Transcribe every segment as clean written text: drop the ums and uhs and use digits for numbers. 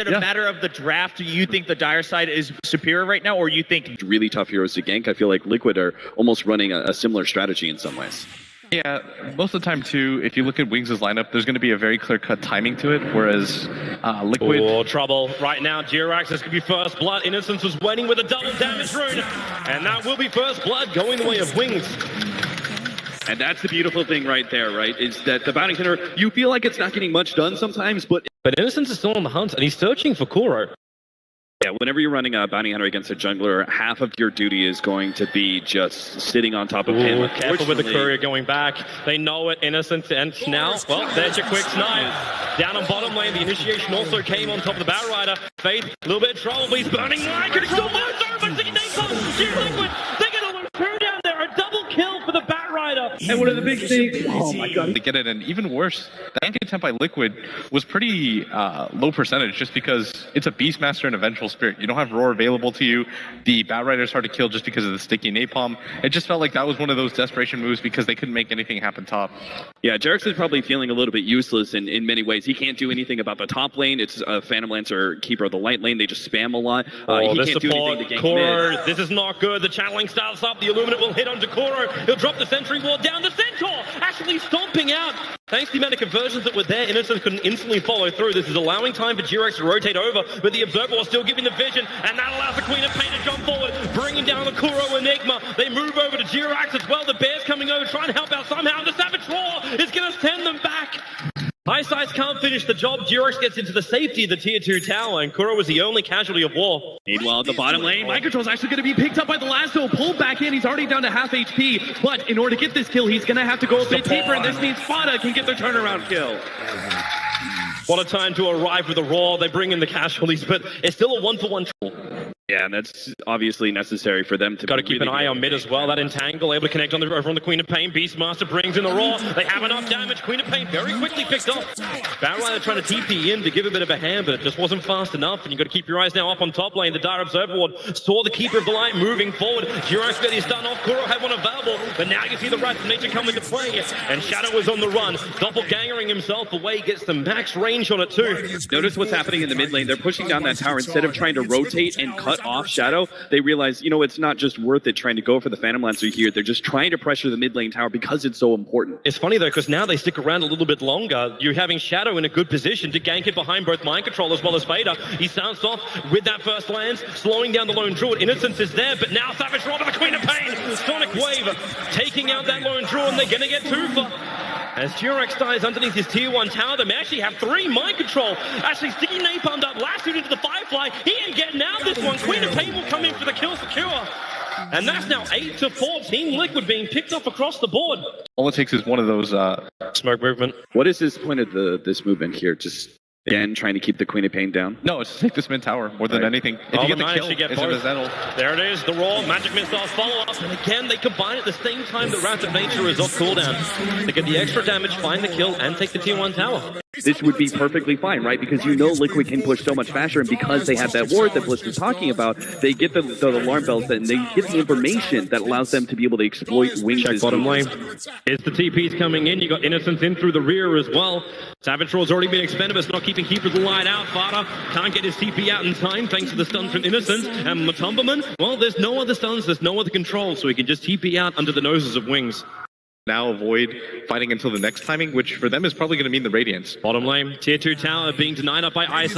it a matter of the draft? Do you think the Dire side is superior right now, or you think really tough heroes to gank? I feel like Liquid are almost running a similar strategy in some ways. Yeah, most of the time too, if you look at Wings' lineup, there's going to be a very clear-cut timing to it, whereas Liquid... Oh, trouble. Right now, Jirax, this could be first blood. Innocence was waiting with a double damage rune, and that will be first blood going the way of Wings. And that's the beautiful thing right there, right? Is that the bounty hunter, you feel like it's not getting much done sometimes, but Innocence is still on the hunt, and he's searching for Kuro. Yeah, whenever you're running a bounty hunter against a jungler, half of your duty is going to be just sitting on top of him. Careful with the courier going back. They know it, Innocence, and now, well, there's your quick snipe. Down on bottom lane, the initiation also came on top of the Battle Rider. Faith, a little bit of trouble, but he's burning line. Control, but they Liquid, they get a little crew down there. A double kill for the Bat Rider. And one of the big things, oh my god. They get it, and even worse, the gank attempt by Liquid was pretty low percentage just because it's a Beastmaster and a Vengeful Spirit. You don't have Roar available to you. The Bat Rider's hard to kill just because of the sticky napalm. It just felt like that was one of those desperation moves because they couldn't make anything happen top. Yeah, Jerax is probably feeling a little bit useless in many ways. He can't do anything about the top lane. It's Phantom Lancer, Keeper of the Light lane. They just spam a lot. He can't do anything to gank Kuro, mid. this is not good. The channeling starts up. The Illuminate will hit onto Kuro. He'll drop the sentry ward down. The Centaur actually stomping out. Thanks to the amount of conversions that were there, Innocence couldn't instantly follow through. This is allowing time for Jirax to rotate over, but the Observer was still giving the vision, and that allows the Queen of Pain to jump forward, bringing down the Kuro Enigma. They move over to Jirax as well. The Bear's coming over, trying to help out somehow. The Savage Roar is going to send them back. High Size can't finish the job. Jirax gets into the safety of the Tier 2 tower, and Kuro was the only casualty of war. Meanwhile, at the bottom lane, Mind Control's actually going to be picked up by the Lasso, pulled back in. He's already down to half HP, but in order to get this kill, he's going to have to go a bit deeper, and this means Spada can get the turnaround kill. What a time to arrive with a Roar. They bring in the casualties, but it's still a one-for-one. Yeah, and that's obviously necessary for them to Got to keep an eye on mid as well. That entangle able to connect on over on the Queen of Pain. Beastmaster brings in the Roar. They have enough damage. Queen of Pain very quickly picked off. Battle Rider trying to TP in to give a bit of a hand, but it just wasn't fast enough. And you got to keep your eyes now up on top lane. The Dire Observer Ward saw the Keeper of the Light moving forward. Jirax got his stun off. Kuro had one available, but now you see the Wrath of Nature come into play. And Shadow is on the run. Doppelgangering himself away, gets the max range on it too. Notice what's happening in the mid lane. They're pushing down that tower. Instead of trying to rotate and cut off Shadow, they realize, you know, it's not just worth it trying to go for the Phantom Lancer here. They're just trying to pressure the mid lane tower because it's so important. It's funny though, because now they stick around a little bit longer. You're having Shadow in a good position to gank it behind both Mind Control as well as Vader. He sounds off with that first lance, slowing down the Lone Druid. Innocence is there, but now Savage Roar to the Queen of Pain. Sonic Wave taking out that Lone Druid, and they're going to get two for... As Jirax dies underneath his tier 1 tower, they may actually have 3 Mind Control. Actually sticking napalmed up, lassoed into the Firefly. He ain't getting out this one. Queen of Pain will come in for the kill secure. And that's now 8-14. Liquid being picked off across the board. All it takes is one of those... Smoke movement. What is this point of this movement here? Just, again, trying to keep the Queen of Pain down? No, it's to take this mid tower more than anything. If you get the kill, it's incidental. There it is, the Roar, Magic Missile follow-up. And again, they combine at the same time that Wrath of Nature is off cooldown. They get the extra damage, find the kill, and take the tier 1 tower. This would be perfectly fine, right? Because you know Liquid can push so much faster, and because they have that ward that Bliss was talking about, they get the alarm bells and they get the information that allows them to be able to exploit Wings. Check bottom lane. It's the TPs coming in. You got Innocence in through the rear as well. Savage Roar's already been expended, but it's not keeping Keeper of the Light out. Vada can't get his TP out in time thanks to the stun from Innocence. And Matumberman, well, there's no other stuns, there's no other control, so he can just TP out under the noses of Wings. Now avoid fighting until the next timing, which for them is probably going to mean the Radiance. Bottom lane, tier 2 tower being denied up by Ice.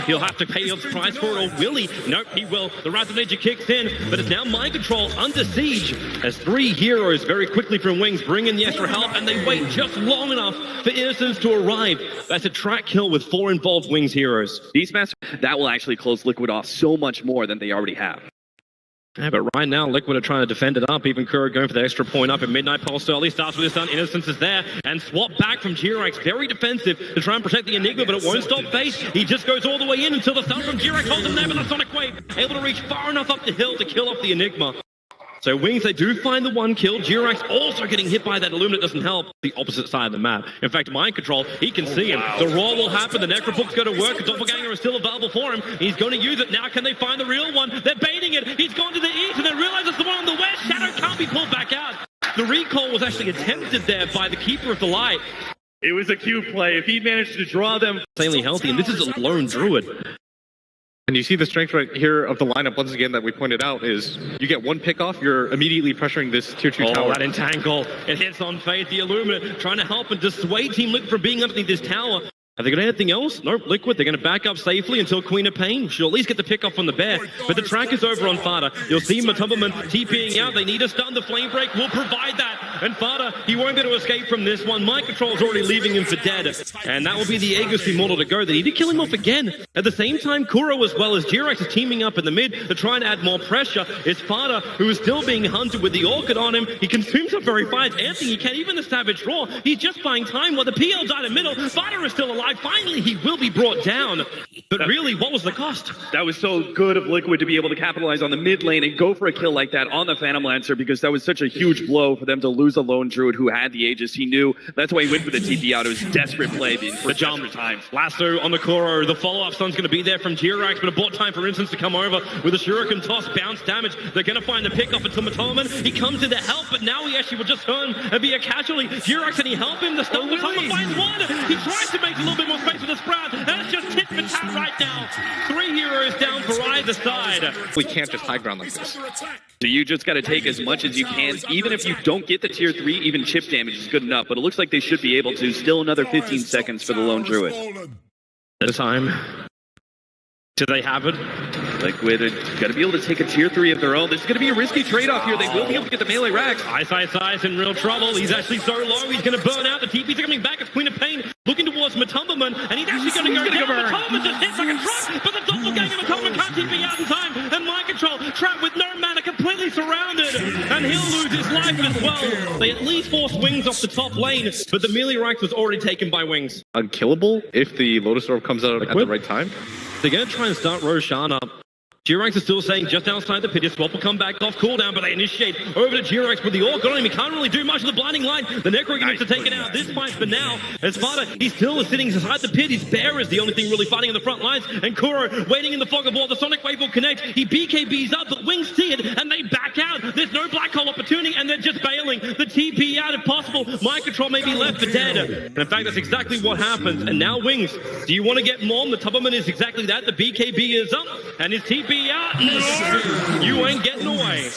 He'll have to pay the price for it, or will he? Nope, he will. The Wrath of Nature kicks in, but it's now Mind Control under siege as 3 heroes very quickly from Wings bring in the extra help, and they wait just long enough for Innocence to arrive. That's a track kill with 4 involved Wings heroes. Beastmaster, that will actually close Liquid off so much more than they already have. Yeah, but right now, Liquid are trying to defend it up. Even Kuro going for the extra point up in Midnight Pulse early. Starts with his stun. Innocence is there. And swap back from Jirax. Very defensive to try and protect the Enigma, but it won't stop Face. He just goes all the way in until the stun from Jirax holds him there, but the Sonic Wave able to reach far enough up the hill to kill off the Enigma. So Wings, they do find the 1 kill. Jirax also getting hit by that Illuminate doesn't help. The opposite side of the map. In fact, Mind Control, he can see him. The Roar will happen. The Necrobook's going to work. The Doppelganger is still available for him. He's going to use it. Now can they find the real one? They're baiting it. He's gone to the east and they realize it's the one on the west. Shadow can't be pulled back out. The recall was actually attempted there by the Keeper of the Light. It was a cute play. If he managed to draw them... Insanely healthy, and this is a lone Druid. And you see the strength right here of the lineup once again that we pointed out is you get one pick off, you're immediately pressuring this tier 2 tower. That entangle. It hits on Faith, the Illuminate, trying to help and dissuade Team Liquid from being underneath this tower. Have they got anything else? Nope, Liquid, they're going to back up safely until Queen of Pain. She'll at least get the pick off on the bear. But the track is over on Fada. You'll see Matumberman TPing out. They need a stun. The Flame Break will provide that. And Fada, he won't be able to escape from this one. Mind Control's already leaving him for dead. And that will be the Aegis Immortal to go. They need to kill him off again. At the same time, Kuro as well as Jirax is teaming up in the mid to try and add more pressure. It's Fada who is still being hunted with the Orchid on him. He consumes up very fast. Anthony, he can't even the Savage Roar. He's just buying time while the PL died in middle. Fada is still alive. Finally, he will be brought down. But really, what was the cost? That was so good of Liquid to be able to capitalize on the mid lane and go for a kill like that on the Phantom Lancer, because that was such a huge blow for them to lose a lone Druid who had the Aegis. He knew that's why he went for the TP out. It was desperate play for the jump time. Lasso on the Kuro. The follow-up stun's going to be there from Jirax, but it bought time for Instance to come over with a Shuriken toss, bounce damage. They're going to find the pick off until Matumberman. He comes in to help, but now he actually will just turn and be a casualty. Jirax, can he help him? The stun Matumberman finds one. He tries to make a little bit more space with the Sprout. That's just tit for tat right now. 3 heroes down for either side. We can't just high ground like this. So you just got to take as much as you can. Even if you don't get the tier 3, even chip damage is good enough. But it looks like they should be able to. Still another 15 seconds for the lone Druid. The time. Do they have it? Liquid are got to be able to take a tier 3 of their own. This is going to be a risky trade-off here. They will be able to get the melee racks. Eyesight in real trouble. He's actually so low. He's going to burn out. The TPs are coming back. It's Queen of Pain looking towards Matumberman, and he's actually going to go down. Matumberman just hits like a truck, but the doppelganger Matumberman can't TP out in time. And Mind Control trapped with no mana, completely surrounded, and he'll lose his life as well. They at least force Wings off the top lane, but the melee rank was already taken by Wings. Unkillable if the Lotus Orb comes out at the right time. They're going to try and start Roshan up. Jirax is still saying just outside the pit. His swap will come back off cooldown, but they initiate over to Jirax with the Orc on him. He can't really do much of the blinding light. The Necro gets to take it out. This fight for now, as Fada, he still is sitting inside the pit. His bear is the only thing really fighting in the front lines. And Kuro waiting in the fog of war. The Sonic Wave will connect. He BKBs up, but Wings see it, and they back out. There's no black hole opportunity, and they're just bailing. The TP out if possible. Mind Control may be left for dead. And in fact, that's exactly what happens. And now Wings, do you want to get more? The Tubberman is exactly that. The BKB is up, and his TP out. No! You ain't getting away.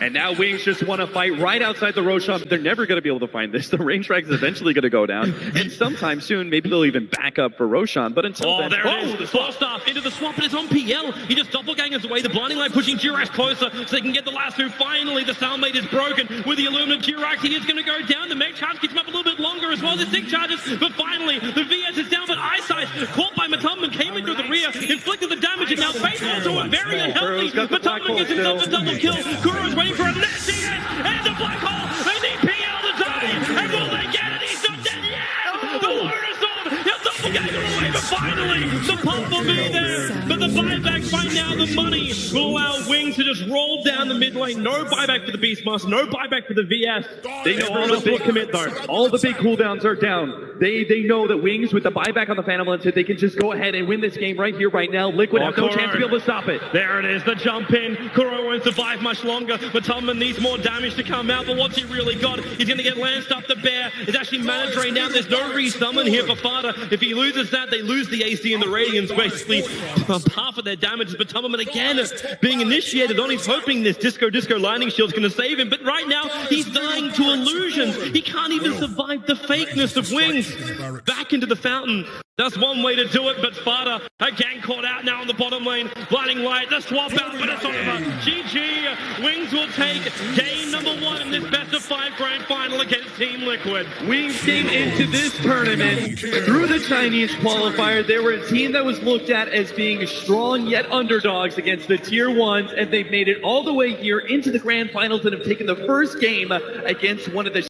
And now Wings just want to fight right outside the Roshan. They're never going to be able to find this. The range track is eventually going to go down. And sometime soon, maybe they'll even back up for Roshan. But until then... There it is. The Force Staff into the swamp, and it's on PL. He just doppelgangers away. The blinding light pushing Jirax closer so they can get the last two. Finally, the stalemate is broken with the Illuminate Jirax. He is going to go down. The Meg charge keeps him up a little bit longer as well. The Sig charges. But finally, the VS is down. But Eyesight, caught by Matumberman, came in through the rear, inflicted the damage, and now Faith also a very unhealthy. Matumberman gets himself a double kill. Kuro's waiting for a nasty hit, and the black hole. They need PL to die. And will they get it? He's not dead yet. The Lotus Orb, he'll doppelganger away, but finally, the pump will be there. But the buyback by now, the money will allow Wings to just roll down the mid lane. No buyback for the Beastmaster, no buyback for the VS. They know all the big commit though. All the big cooldowns are down. They know that Wings with the buyback on the Phantom Lancer, they can just go ahead and win this game right here, right now. Liquid have no chance to be able to stop it. There it is, the jump in. Kuro won't survive much longer. Matumberman needs more damage to come out, but what's he really got? He's going to get lanced up. The bear is actually mana drained out. There's no resummon here for Fada. If he loses that, they lose the AC and the Radiance. Basically, half of their damage is Matumberman again being initiated on. He's hoping this Disco Lightning Shield's going to save him, but right now, he's dying to illusions. He can't even survive the fakeness of Wings. Back into the fountain. That's one way to do it, but Fada again caught out now on the bottom lane. Blinding light, the swap out, but it's over. GG. Wings will take game number 1 in this best of 5 grand final against Team Liquid. Wings came into this tournament through the Chinese qualifier. They were a team that was looked at as being strong yet underdogs against the tier 1s, and they've made it all the way here into the grand finals and have taken the first game against one of the